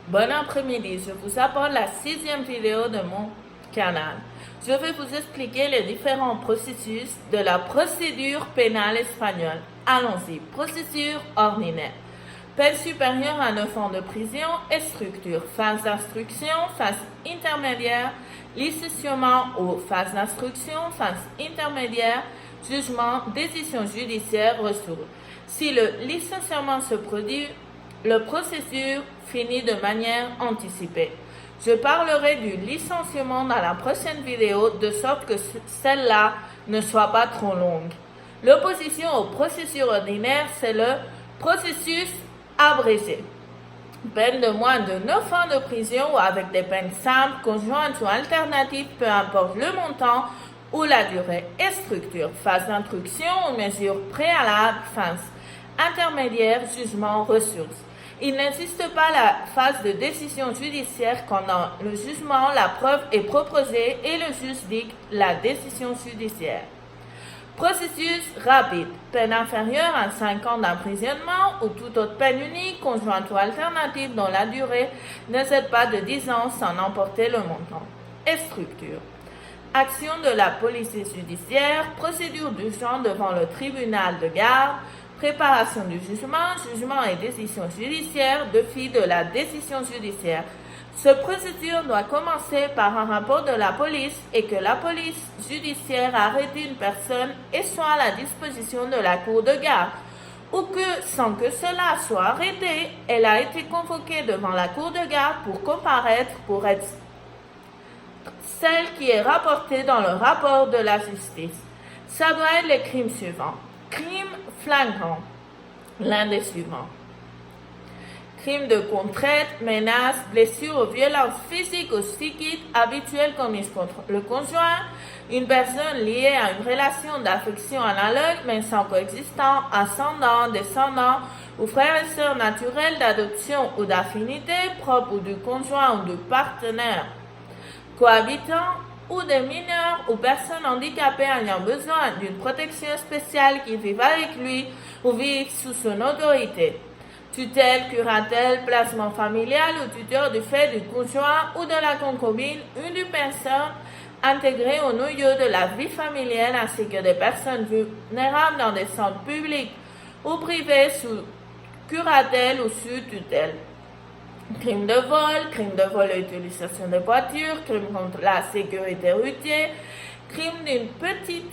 Bon après-midi, je vous apporte la 6e vidéo de mon canal. Je vais vous expliquer les différents processus de la procédure pénale espagnole. Allons-y, procédure ordinaire. Peine supérieure à 9 ans de prison et structure. Phase d'instruction, phase intermédiaire, licenciement ou phase d'instruction, phase intermédiaire, jugement, décision judiciaire, ressources. Si le licenciement se produit, le procédure finit de manière anticipée. Je parlerai du licenciement dans la prochaine vidéo de sorte que celle-là ne soit pas trop longue. L'opposition aux procédures ordinaires, c'est le processus abrégé. Peine de moins de 9 ans de prison ou avec des peines simples, conjointes ou alternatives, peu importe le montant ou la durée et structure. Phase d'instruction ou mesure préalable, phase intermédiaire, jugement, ressources. Il n'existe pas la phase de décision judiciaire quand dans le jugement, la preuve est proposée et le juge dicte la décision judiciaire. Processus rapide. Peine inférieure à 5 ans d'emprisonnement ou toute autre peine unique, conjointe ou alternative dont la durée n'excède pas de 10 ans sans emporter le montant. Et structure. Action de la police judiciaire, procédure d'urgence devant le tribunal de garde, préparation du jugement et décision judiciaire, défi de la décision judiciaire. Cette procédure doit commencer par un rapport de la police et que la police judiciaire arrête une personne et soit à la disposition de la cour de garde, ou que, sans que cela soit arrêté, elle a été convoquée devant la cour de garde pour comparaître pour être celle qui est rapportée dans le rapport de la justice. Ça doit être les crimes suivants. Crime flagrant, l'un des suivants. Crime de contrainte, menace, blessure ou violence physique ou psychique habituelle commise contre le conjoint, une personne liée à une relation d'affection analogue mais sans coexistant, ascendant, descendant ou frère et sœur naturels d'adoption ou d'affinité propre ou du conjoint ou du partenaire, cohabitant ou des mineurs ou personnes handicapées ayant besoin d'une protection spéciale qui vivent avec lui ou vivent sous son autorité. Tutelle, curatelle, placement familial ou tuteur du fait du conjoint ou de la concubine ou d'une personne intégrée au noyau de la vie familiale ainsi que des personnes vulnérables dans des centres publics ou privés sous curatelle ou sous tutelle. Crime de vol et utilisation de voitures, crime contre la sécurité routière, crime d'une petite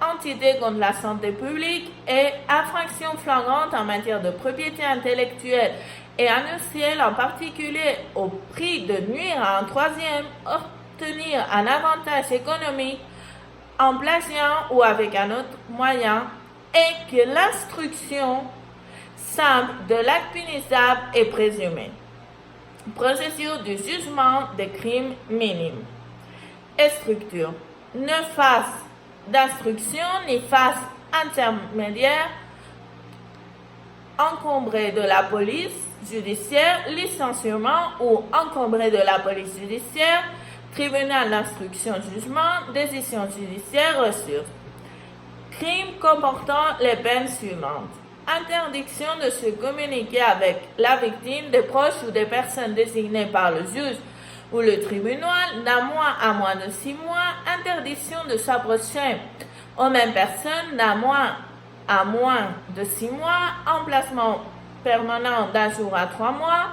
entité contre la santé publique et infraction flagrante en matière de propriété intellectuelle et industrielle, en particulier au prix de nuire à un troisième, obtenir un avantage économique en plagiant ou avec un autre moyen, et que l'instruction simple de l'acte punissable est présumée. Procédure du jugement des crimes minimes. Et structure. Ne phase d'instruction ni phase intermédiaire encombrée de la police judiciaire, licenciement ou encombrée de la police judiciaire, tribunal d'instruction, jugement, décision judiciaire, ressources. Crimes comportant les peines suivantes. Interdiction de se communiquer avec la victime, des proches ou des personnes désignées par le juge ou le tribunal d'un mois à moins de 6 mois. Interdiction de s'approcher aux mêmes personnes d'un mois à moins de 6 mois. Emplacement permanent d'un jour à 3 mois.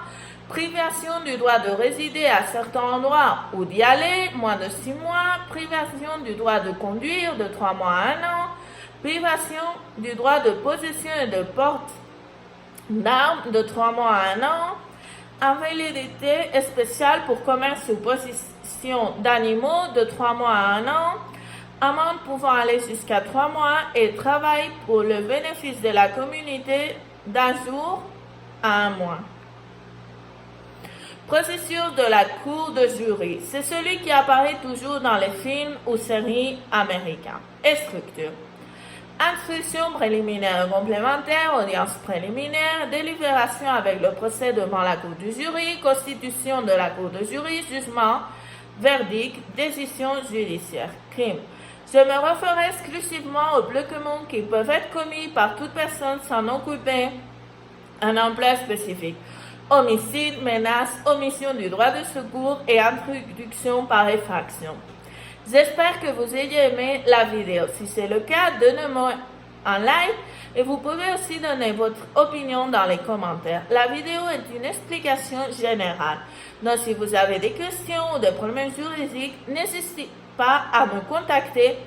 Privation du droit de résider à certains endroits ou d'y aller, moins de 6 mois. Privation du droit de conduire de 3 mois à 1 an. Privation du droit de possession et de porte d'armes de 3 mois à 1 an. Invalidité spéciale pour commerce ou possession d'animaux de 3 mois à 1 an. Amende pouvant aller jusqu'à 3 mois et travail pour le bénéfice de la communauté d'un jour à 1 mois. Procédure de la cour de jury. C'est celui qui apparaît toujours dans les films ou séries américains. Et structure. Instruction préliminaire et complémentaire, audience préliminaire, délibération avec le procès devant la cour du jury, constitution de la cour de jury, jugement, verdict, décision judiciaire. Crime. Je me réfère exclusivement aux plus communs qui peuvent être commis par toute personne sans occuper un emploi spécifique. homicide, menace, omission du droit de secours et introduction par effraction. J'espère que vous ayez aimé la vidéo. Si c'est le cas, donnez-moi un like et vous pouvez aussi donner votre opinion dans les commentaires. La vidéo est une explication générale. Donc, si vous avez des questions ou des problèmes juridiques, n'hésitez pas à me contacter.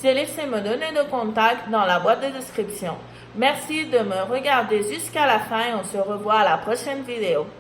J'ai laissé me donner de contact dans la boîte de description. Merci de me regarder jusqu'à la fin et on se revoit à la prochaine vidéo.